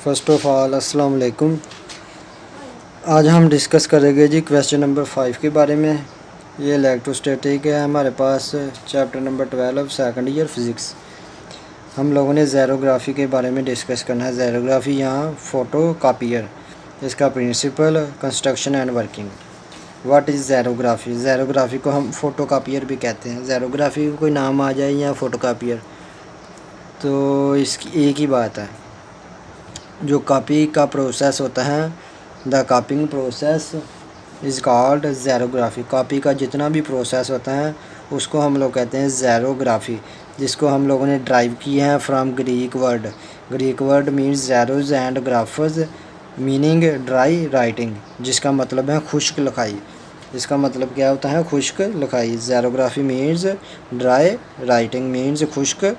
First of all अस्सलाम वालेकुम। आज हम डिस्कस करेंगे जी क्वेश्चन नंबर 5 के बारे में। ये इलेक्ट्रोस्टैटिक है हमारे पास, chapter number 12 second year physics. हम लोगों ने ज़ेरोग्राफ़ी के बारे में डिस्कस करना है। ज़ेरोग्राफ़ी यहाँ फ़ोटो कापियर, इसका principle, construction and working. What is xerography? Xerography को हम फ़ोटो कापियर भी कहते हैं। ज़ेरोग्राफ़ी कोई नाम आ जाए या फ़ोटो कापियर तो इसकी एक ही बात है। जो कॉपी का प्रोसेस होता है, the copying process is called xerography. Copy का जितना भी प्रोसेस होता है उसको हम लोग कहते हैं ज़ेरोग्राफ़ी, जिसको हम लोगों ने ड्राइव किए हैं from Greek word. Greek word means xeros and graphos, meaning dry writing, जिसका मतलब है खुश्क लिखाई। इसका मतलब क्या होता है? खुश्क लिखाई। ज़ेरोग्राफ़ी मीन्स ड्राई राइटिंग मीन्स खुश्क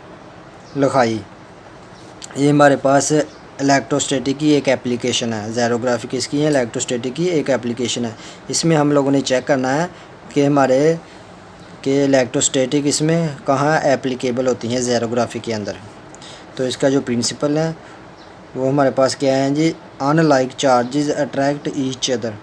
लिखाई। ये हमारे पास इलेक्ट्रोस्टैटिक की एक एप्लीकेशन है। ज़ेरोग्राफ़ी किसकी है? इलेक्ट्रोस्टैटिक की एक एप्लीकेशन है। इसमें हम लोगों ने चेक करना है कि हमारे इलेक्ट्रोस्टैटिक इसमें कहाँ एप्लीकेबल होती हैं ज़ेरोग्राफ़ी के अंदर। तो इसका जो प्रिंसिपल है वो हमारे पास क्या है जी? Unlike charges attract each other.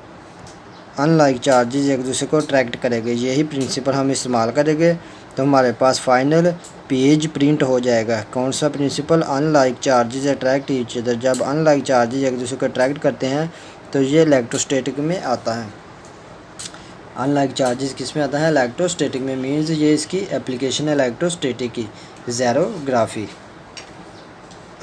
Unlike charges एक दूसरे को अट्रैक्ट करेंगे, यही प्रिंसिपल हम इस्तेमाल करेंगे तो हमारे पास फाइनल पेज प्रिंट हो जाएगा। कौन सा principle? Unlike charges attract each other. जब अनलाइक चार्जेस एक दूसरे को अट्रैक्ट करते हैं तो ये इलेक्ट्रोस्टैटिक में आता है। अनलाइक चार्जेस किस में आता है? इलेक्ट्रोस्टैटिक में। मीन्स ये इसकी एप्लीकेशन है इलेक्ट्रोस्टैटिक की, ज़ेरोग्राफ़ी।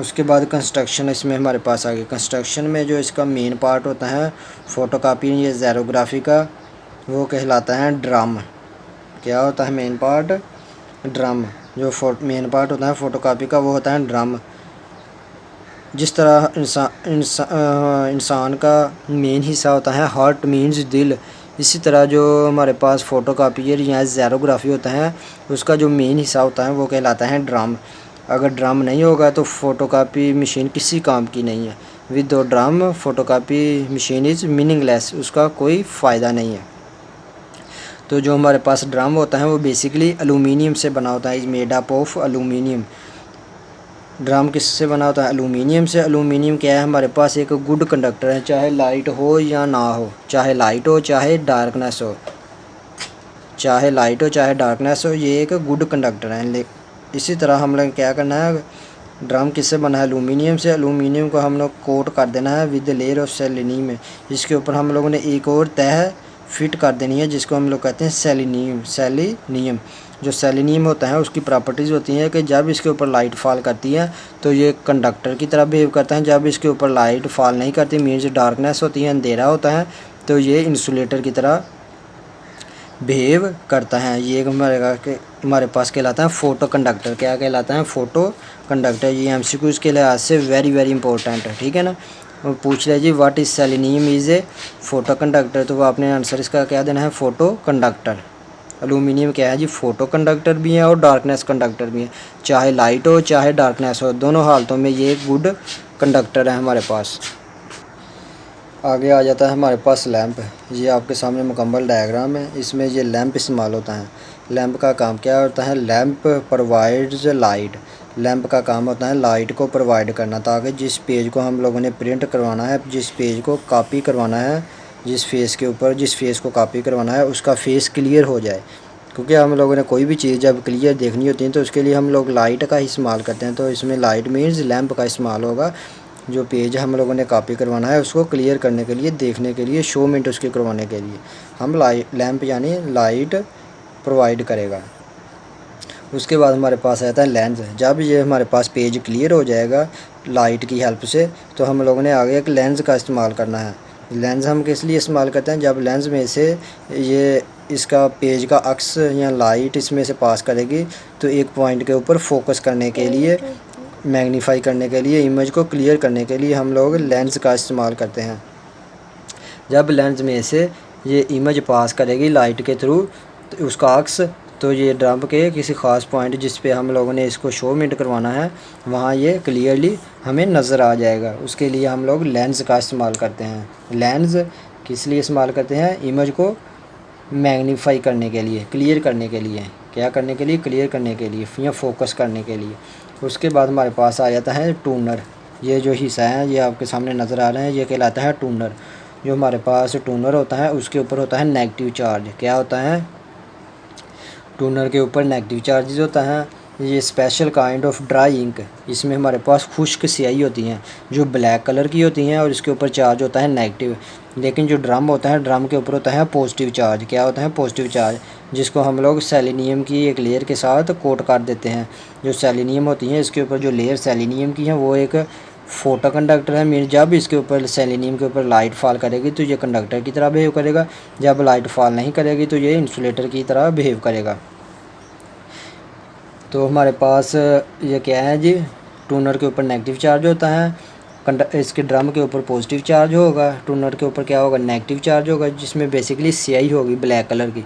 उसके बाद कंस्ट्रक्शन इसमें हमारे पास आ गया। कंस्ट्रक्शन में जो इसका मेन पार्ट होता है फ़ोटोकॉपी ये ज़ेरोग्राफ़ी का, वो कहलाता है ड्रम। क्या होता है मेन पार्ट? ड्रम। जो मेन पार्ट होता है फ़ोटोकॉपी का वो होता है ड्रम। जिस तरह इंसान का मेन हिस्सा होता है हार्ट मीन्स दिल, इसी तरह जो हमारे पास फ़ोटोकॉपियर या ज़ेरोग्राफ़ी होता है उसका जो मेन हिस्सा होता है वो कहलाता है ड्रम। अगर ड्रम नहीं होगा तो फ़ोटोकॉपी मशीन किसी काम की नहीं है। With drum photocopy machine is meaningless, उसका कोई फ़ायदा नहीं है। तो जो हमारे पास ड्रम होता है वो बेसिकली एलुमिनियम से बना होता है। Is made up of aluminium. Drum किससे बना होता है? एलुमिनियम से। एलुमिनियम क्या है? हमारे पास एक गुड कंडक्टर है, चाहे लाइट हो या ना हो, चाहे लाइट हो चाहे डार्कनेस हो, चाहे लाइट हो चाहे डार्कनेस हो, ये एक गुड कंडक्टर है। इसी तरह हम लोग क्या करना है, ड्रम किससे बना है? एलुमिनियम से। एलुमिनियम को हम लोग कोट कर देना है विद लेयर ऑफ सेलेनियम। इसके ऊपर हम लोगों ने एक और तह फिट कर देनी है जिसको हम लोग कहते हैं सेलेनियम। सेलेनियम, जो सेलेनियम होता है उसकी प्रॉपर्टीज़ होती हैं कि जब इसके ऊपर लाइट फॉल करती है तो ये कंडक्टर की तरह बिहेव करता है। जब इसके ऊपर लाइट फॉल नहीं करती मीन्स डार्कनेस होती है, अंधेरा होता है, तो ये इंसुलेटर की तरह बिहेव करता है। ये हमारे पास कहलाता है फ़ोटो कंडक्टर। क्या कहलाता है? Photo conductor. ये एमसीक्यूज़ के लिहाज से वेरी वेरी इंपॉर्टेंट है, ठीक है ना। और पूछ लिया जी what is selenium is a photo conductor, तो वो आपने आंसर इसका क्या देना है? Photo conductor. एलुमिनियम क्या है जी? फ़ोटो कंडक्टर भी है और डार्कनेस कंडक्टर भी है। चाहे लाइट हो चाहे डार्कनेस हो, दोनों हालतों में ये एक गुड कंडक्टर है हमारे पास। आगे आ जाता है हमारे पास लैंप। ये आपके सामने मुकम्मल डायग्राम है, इसमें ये लैंप इस्तेमाल होता है। लैंप का काम क्या होता है? Lamp provides light. लैंप का काम होता है लाइट को प्रोवाइड करना, ताकि जिस पेज को हम लोगों ने प्रिंट करवाना है, जिस पेज को कॉपी करवाना है, जिस फेस के ऊपर जिस फेस को कॉपी करवाना है उसका फेस क्लियर हो जाए। क्योंकि हम लोगों ने कोई भी चीज़ जब क्लियर देखनी होती है तो उसके लिए हम लोग लाइट का इस्तेमाल करते हैं। तो इसमें लाइट मीन्स लैंप का इस्तेमाल होगा। जो पेज हम लोगों ने कॉपी करवाना है उसको क्लियर करने के लिए, देखने के लिए, शोमेंट उसकी करवाने के लिए हम लैंप यानी लाइट प्रोवाइड करेगा। उसके बाद हमारे पास आता है लेंस। जब ये हमारे पास पेज क्लियर हो जाएगा लाइट की हेल्प से तो हम लोगों ने आगे एक लेंस का इस्तेमाल करना है। लेंस हम किस लिए इस्तेमाल करते हैं? जब लेंस में से ये इसका पेज का अक्स या लाइट इसमें से पास करेगी तो एक पॉइंट के ऊपर फोकस करने के लिए, मैग्नीफाई करने के लिए, इमेज को क्लियर करने के लिए हम लोग लेंस का इस्तेमाल करते हैं। जब लेंस में से ये इमेज पास करेगी लाइट के थ्रू तो उसका अक्स, तो ये ड्रम के किसी ख़ास पॉइंट जिस पे हम लोगों ने इसको शो मिट करवाना है वहाँ ये क्लियरली हमें नज़र आ जाएगा। उसके लिए हम लोग लेंस का इस्तेमाल करते हैं। लेंस किस लिए इस्तेमाल करते हैं? इमेज को मैग्नीफाई करने के लिए, क्लियर करने के लिए। क्या करने के लिए? क्लियर करने के लिए या फोकस करने के लिए। उसके बाद हमारे पास आ जाता है टूनर। ये जो हिस्सा है ये आपके सामने नज़र आ रहे हैं, ये कहलाता है टूनर। जो हमारे पास टूनर होता है उसके ऊपर होता है नेगेटिव चार्ज। क्या होता है? टूनर के ऊपर नेगेटिव चार्जेस होता है। ये special kind of dry ink, इसमें हमारे पास खुश्क स्याही होती हैं जो ब्लैक कलर की होती हैं और इसके ऊपर चार्ज होता है नेगेटिव। लेकिन जो ड्रम होता है, ड्रम के ऊपर होता है पॉजिटिव चार्ज। क्या होता है? पॉजिटिव चार्ज, जिसको हम लोग सेलेनियम की एक लेयर के साथ कोट कर देते हैं। जो सेलेनियम होती है इसके ऊपर जो लेयर सेलेनियम की है वो एक फोटो कंडक्टर है। मीन जब इसके ऊपर सेलेनियम के ऊपर लाइट फॉल करेगी तो ये कंडक्टर की तरह बिहेव करेगा, जब लाइट फॉल नहीं करेगी तो ये इंसुलेटर की तरह बिहेव करेगा। तो हमारे पास ये क्या है जी, टूनर के ऊपर नेगेटिव चार्ज होता है, इसके ड्रम के ऊपर पॉजिटिव चार्ज होगा, टूनर के ऊपर क्या होगा? नेगेटिव चार्ज होगा, जिसमें बेसिकली स्याही होगी ब्लैक कलर की,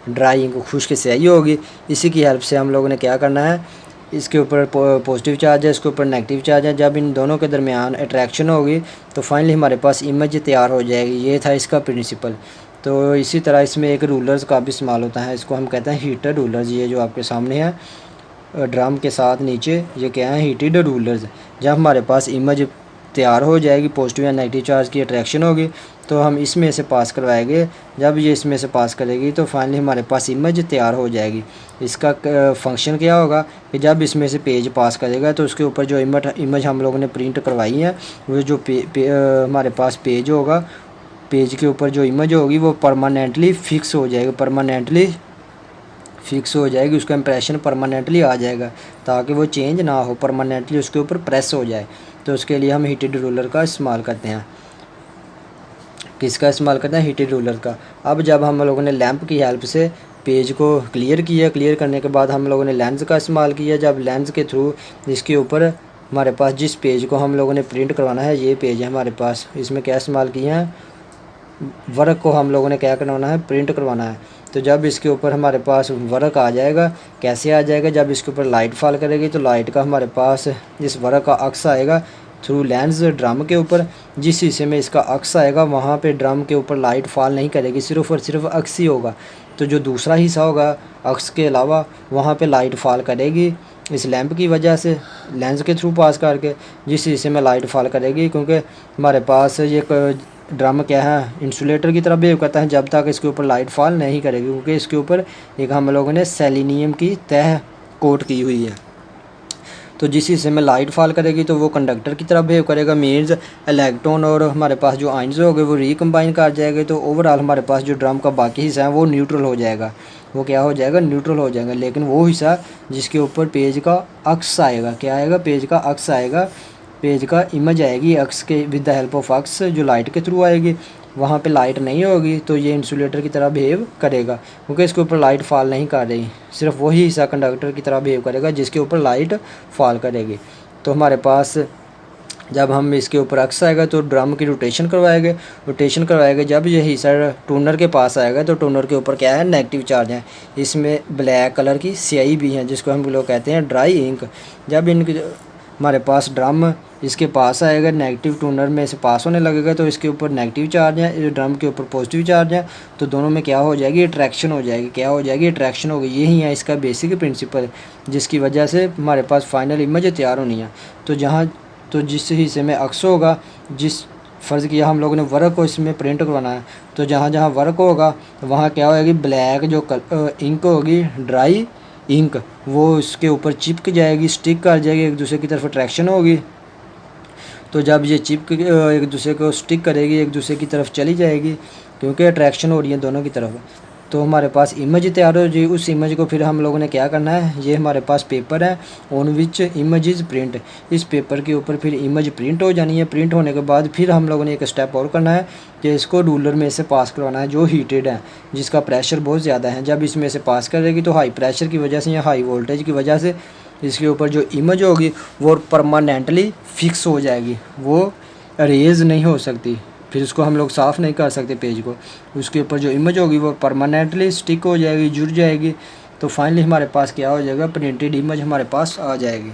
ड्राई इंक खुश्क स्याही होगी। इसी की हेल्प से हम लोगों ने क्या करना है, इसके ऊपर पॉजिटिव चार्ज है, इसके ऊपर नेगेटिव चार्ज है, जब इन दोनों के दरमियान अट्रैक्शन होगी तो फाइनली हमारे पास इमेज तैयार हो जाएगी। ये था इसका प्रिंसिपल। तो इसी तरह इसमें एक रूलर्स का भी इस्तेमाल होता है, इसको हम कहते हैं हीटर रूलर्स। ये जो आपके सामने है ड्रम के साथ नीचे, ये क्या है? Heated rulers. जब हमारे पास इमेज तैयार हो जाएगी, पॉजिटिव या नेगेटिव चार्ज की अट्रैक्शन होगी, तो हम इसमें से पास करवाएंगे। जब ये इसमें से पास करेगी तो फाइनली हमारे पास इमेज तैयार हो जाएगी। इसका फंक्शन क्या होगा कि जब इसमें से पेज पास करेगा तो उसके ऊपर जो इमेज हम लोगों ने प्रिंट करवाई है, वो जो हमारे पास पेज होगा, पेज के ऊपर जो इमेज होगी वो परमानेंटली फिक्स हो जाएगी, उसका इंप्रेशन परमानेंटली आ जाएगा, ताकि वो चेंज ना हो, परमानेंटली उसके ऊपर प्रेस हो जाए। तो उसके लिए हम हीटेड रूलर का इस्तेमाल करते हैं। किसका इस्तेमाल करते हैं? हीटेड रूलर का। अब जब हम लोगों ने लैंप की हेल्प से पेज को क्लियर किया, क्लियर करने के बाद हम लोगों ने लेंस का इस्तेमाल किया। जब लेंस के थ्रू इसके ऊपर हमारे पास जिस पेज को हम लोगों ने प्रिंट करवाना है, ये पेज है हमारे पास, इसमें क्या इस्तेमाल किया है? वर्क को हम लोगों ने क्या करवाना है? प्रिंट करवाना है। तो जब इसके ऊपर हमारे पास वर्क आ जाएगा, कैसे आ जाएगा? जब इसके ऊपर लाइट फॉल करेगी तो लाइट का हमारे पास इस वर्क का अक्स आएगा थ्रू लेंस ड्रम के ऊपर। जिस हिस्से में इसका अक्स आएगा वहाँ पे ड्रम के ऊपर लाइट फॉल नहीं करेगी, सिर्फ और सिर्फ अक्स ही होगा। तो जो दूसरा हिस्सा होगा अक्स के अलावा, वहाँ पे लाइट फॉल करेगी इस लैंप की वजह से, लेंस के थ्रू पास करके। जिस हिस्से में लाइट फॉल करेगी, क्योंकि हमारे पास ये ड्रम क्या है? इंसुलेटर की तरह बिहेव करता है जब तक इसके ऊपर लाइट फॉल नहीं करेगी, क्योंकि इसके ऊपर एक हम लोगों ने सेलेनियम की तह कोट की हुई है। तो जिस हिस्से में लाइट फॉल करेगी तो वो कंडक्टर की तरह बिहेव करेगा, मीन्स इलेक्ट्रॉन और हमारे पास जो आयंस हो गए वो रिकम्बाइन कर जाएंगे। तो ओवरऑल हमारे पास जो ड्रम का बाकी हिस्सा है वो न्यूट्रल हो जाएगा। वो क्या हो जाएगा? न्यूट्रल हो जाएगा। लेकिन वो हिस्सा जिसके ऊपर पेज का अक्स आएगा, क्या आएगा? पेज का अक्स आएगा, पेज का इमेज आएगी अक्स के विद द हेल्प ऑफ अक्स, जो लाइट के थ्रू आएगी। वहाँ पे लाइट नहीं होगी तो ये इंसुलेटर की तरह बिहेव करेगा, क्योंकि इसके ऊपर लाइट फॉल नहीं कर रही। सिर्फ वही हिस्सा कंडक्टर की तरह बिहेव करेगा जिसके ऊपर लाइट फॉल करेगी। तो हमारे पास जब हम इसके ऊपर अक्स आएगा तो ड्रम की रोटेशन करवाएगा। जब ये हिस्सा टूनर के पास आएगा तो टूनर के ऊपर क्या है? नेगेटिव चार्ज है। इसमें ब्लैक कलर की स्याही भी है, जिसको हम लोग कहते हैं ड्राई इंक। जब इनकी हमारे पास ड्रम इसके पास आएगा, नेगेटिव टूनर में से पास होने लगेगा, तो इसके ऊपर नेगेटिव चार्ज है, ड्रम के ऊपर पॉजिटिव चार्ज है, तो दोनों में क्या हो जाएगी? अट्रैक्शन हो जाएगी। क्या हो जाएगी? अट्रैक्शन होगी। यही है इसका बेसिक प्रिंसिपल, जिसकी वजह से हमारे पास फाइनल इमेज तैयार होनी है। तो जिस हिस्से में अक्स होगा, जिस फ़र्ज़ किया हम लोगों ने वर्क को इसमें प्रिंट करवाना है, तो जहाँ जहाँ वर्क होगा वहाँ क्या होएगी? ब्लैक जो इंक होगी, ड्राई इंक, वो उसके ऊपर चिपक जाएगी, स्टिक कर जाएगी, एक दूसरे की तरफ अट्रैक्शन होगी। तो जब ये चिपक एक दूसरे को स्टिक करेगी, एक दूसरे की तरफ चली जाएगी, क्योंकि अट्रैक्शन हो रही है दोनों की तरफ। तो हमारे पास इमेज तैयार हो जाएगी। उस इमेज को फिर हम लोगों ने क्या करना है? ये हमारे पास पेपर है on which image is print. इस पेपर के ऊपर फिर इमेज प्रिंट हो जानी है। प्रिंट होने के बाद फिर हम लोगों ने एक स्टेप और करना है कि इसको रूलर में से पास करवाना है, जो हीटेड है, जिसका प्रेशर बहुत ज़्यादा है। जब इसमें से पास करेगी तो हाई प्रेशर की वजह से या हाई वोल्टेज की वजह से इसके ऊपर जो इमेज होगी वो परमानेंटली फिक्स हो जाएगी, वो अरेज नहीं हो सकती। फिर उसको हम लोग साफ़ नहीं कर सकते पेज को। उसके ऊपर जो इमेज होगी वो परमानेंटली स्टिक हो जाएगी, जुड़ जाएगी। तो फाइनली हमारे पास क्या हो जाएगा? प्रिंटेड इमेज हमारे पास आ जाएगी।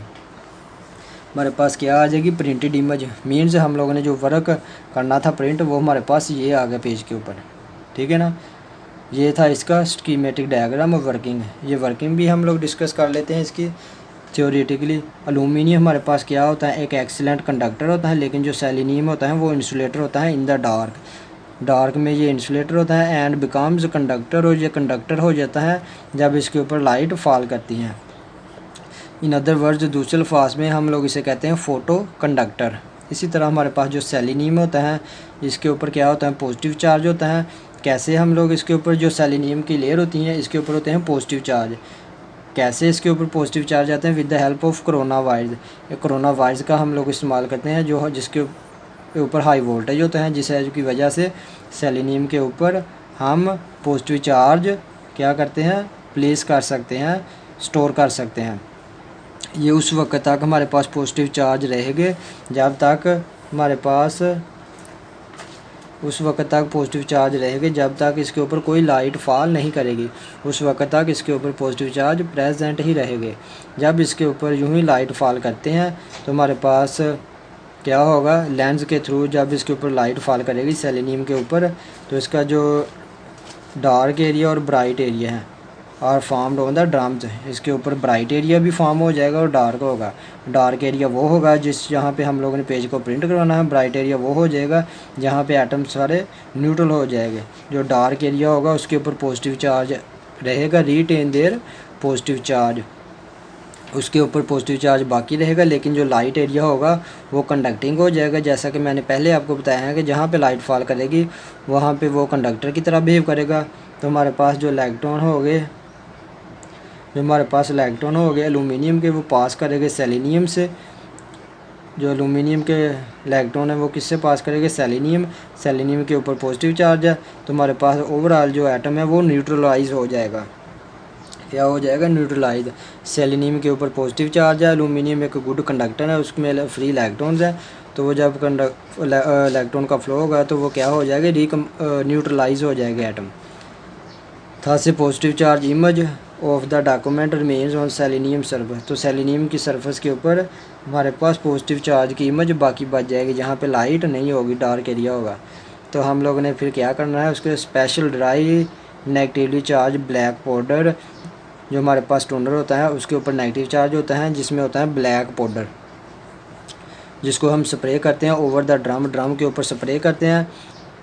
हमारे पास क्या आ जाएगी? Printed image. मीन्स हम लोगों ने जो वर्क करना था प्रिंट, वो हमारे पास ये आ गया पेज के ऊपर। ठीक है ना? ये था इसका स्कीमेटिक डायग्राम ऑफ वर्किंग। ये वर्किंग भी हम लोग डिस्कस कर लेते हैं इसकी। थियोरेटिकली एलुमिनियम हमारे पास क्या होता है, एक एक्सीलेंट कंडक्टर होता है, लेकिन जो सेलेनियम होता है वो इंसुलेटर होता है इन द डार्क में ये इंसुलेटर होता है एंड बिकम्स कंडक्टर, और ये कंडक्टर हो जाता है जब इसके ऊपर लाइट फॉल करती हैं। इन अदर वर्ड्स दूसरे अल्फाज में हम लोग इसे कहते हैं फोटो कंडक्टर। इसी तरह हमारे पास जो सेलेनियम होता है इसके ऊपर क्या होता है, पॉजिटिव चार्ज होता है। कैसे हम लोग इसके ऊपर जो सेलेनियम की लेयर होती हैं इसके ऊपर होते हैं पॉजिटिव चार्ज। कैसे इसके ऊपर पॉजिटिव चार्ज आते हैं, with the help of corona virus. Corona virus का हम लोग इस्तेमाल करते हैं जो जिसके ऊपर हाई वोल्टेज होता है, जिस की वजह से सेलेनियम के ऊपर हम पॉजिटिव चार्ज क्या करते हैं, प्लेस कर सकते हैं, स्टोर कर सकते हैं। ये उस वक्त तक हमारे पास पॉजिटिव चार्ज रहेंगे जब तक हमारे पास उस वक्त तक पॉजिटिव चार्ज रहेंगे जब तक इसके ऊपर कोई लाइट फॉल नहीं करेगी। उस वक्त तक इसके ऊपर पॉजिटिव चार्ज प्रेजेंट ही रहेंगे। जब इसके ऊपर यूं ही लाइट फॉल करते हैं तो हमारे पास क्या होगा, लेंस के थ्रू जब इसके ऊपर लाइट फॉल करेगी सेलेनियम के ऊपर, तो इसका जो डार्क एरिया और ब्राइट एरिया है और फॉर्म्ड ऑन द ड्रम्स, इसके ऊपर ब्राइट एरिया भी फॉर्म हो जाएगा और डार्क होगा। डार्क एरिया वो होगा जिस जहाँ पे हम लोगों ने पेज को प्रिंट करवाना है, ब्राइट एरिया वो हो जाएगा जहाँ पे एटम सारे न्यूट्रल हो जाएंगे। जो डार्क एरिया होगा उसके ऊपर पॉजिटिव चार्ज रहेगा, रिटेन देयर पॉजिटिव चार्ज, उसके ऊपर पॉजिटिव चार्ज बाकी रहेगा, लेकिन जो लाइट एरिया होगा वो कंडक्टिंग हो जाएगा। जैसा कि मैंने पहले आपको बताया है कि जहाँ पे लाइट फॉल करेगी वहाँ पे वो कंडक्टर की तरह बिहेव करेगा। तो हमारे पास जो इलेक्ट्रॉन हो गए एलुमिनियम के, वो पास करेंगे सेलेनियम से। जो एलुमिनियम के इलेक्ट्रॉन है वो किससे पास करेंगे, सेलेनियम के ऊपर पॉजिटिव चार्ज है, तो हमारे पास ओवरऑल जो एटम है वो न्यूट्रलाइज हो जाएगा। क्या हो जाएगा, न्यूट्रलाइज। सेलेनियम के ऊपर पॉजिटिव चार्ज है, एलुमिनियम एक गुड कंडक्टर है, उसमें फ्री इलेक्ट्रॉन्स है, तो वो जब इलेक्ट्रॉन का फ्लो होगा तो वो क्या हो जाएगा, न्यूट्रलाइज हो जाएगा एटम। था से positive charge image of the document remains on selenium surface, तो सेलेनियम की सरफेस के ऊपर हमारे पास पॉजिटिव चार्ज की इमेज बाकी बच जाएगी जहाँ पे लाइट नहीं होगी, डार्क एरिया होगा। तो हम लोगों ने फिर क्या करना है, उसके special dry negatively charge black powder, जो हमारे पास टोनर होता है उसके ऊपर नेगेटिव चार्ज होता है जिसमें होता है ब्लैक पाउडर, जिसको हम स्प्रे करते हैं ओवर द ड्रम के ऊपर स्प्रे करते हैं।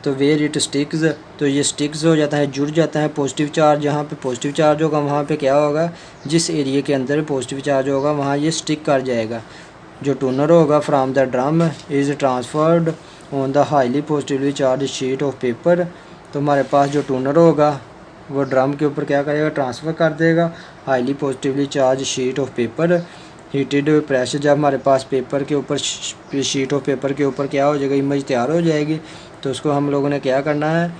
तो वेयर इट स्टिक्स, तो ये स्टिक्स हो जाता है, जुड़ जाता है पॉजिटिव चार्ज। जहाँ पे पॉजिटिव चार्ज होगा वहाँ पे क्या होगा, जिस एरिया के अंदर पॉजिटिव चार्ज होगा वहाँ ये स्टिक कर जाएगा। जो टोनर होगा from the drum is transferred on the highly positively charge sheet of paper, तो हमारे पास जो टोनर होगा वो ड्रम के ऊपर क्या करेगा, ट्रांसफ़र कर देगा highly positively charge sheet of paper. Heated pressure, जब हमारे पास पेपर के ऊपर शीट ऑफ पेपर के ऊपर क्या हो जाएगा, इमेज तैयार हो जाएगी, तो उसको हम लोगों ने क्या करना है,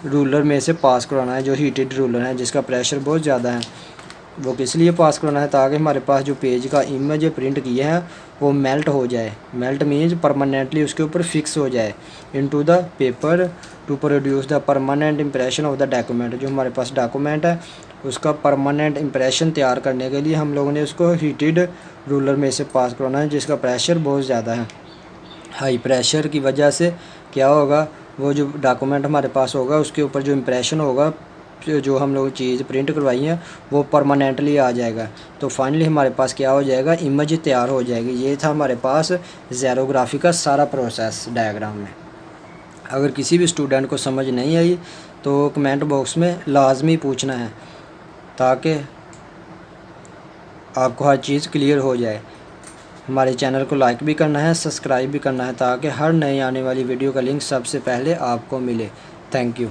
रूलर में से पास कराना है। जो हीटेड रूलर है जिसका प्रेशर बहुत ज़्यादा है, वो किस लिए पास कराना है, ताकि हमारे पास जो पेज का इमेज प्रिंट किया है वो मेल्ट हो जाए। मेल्ट मीन्स परमानेंटली उसके ऊपर फिक्स हो जाए into the paper two produce the permanent impression of the document. जो हमारे पास डॉक्यूमेंट है उसका परमानेंट इम्प्रेशन तैयार करने के लिए हम लोगों ने उसको हीटेड रूलर में से पास कराना है, जिसका प्रेशर बहुत ज़्यादा है। हाई प्रेशर की वजह से क्या होगा, वो जो डॉक्यूमेंट हमारे पास होगा उसके ऊपर जो इम्प्रेशन होगा, जो हम लोग चीज़ प्रिंट करवाई है वो परमानेंटली आ जाएगा। तो फाइनली हमारे पास क्या हो जाएगा, इमेज तैयार हो जाएगी। ये था हमारे पास ज़ेरोग्राफी का सारा प्रोसेस डायग्राम में। अगर किसी भी स्टूडेंट को समझ नहीं आई तो कमेंट बॉक्स में लाजमी पूछना है, ताकि आपको हर चीज़ क्लियर हो जाए। हमारे चैनल को लाइक भी करना है, सब्सक्राइब भी करना है, ताकि हर नई आने वाली वीडियो का लिंक सबसे पहले आपको मिले। Thank you.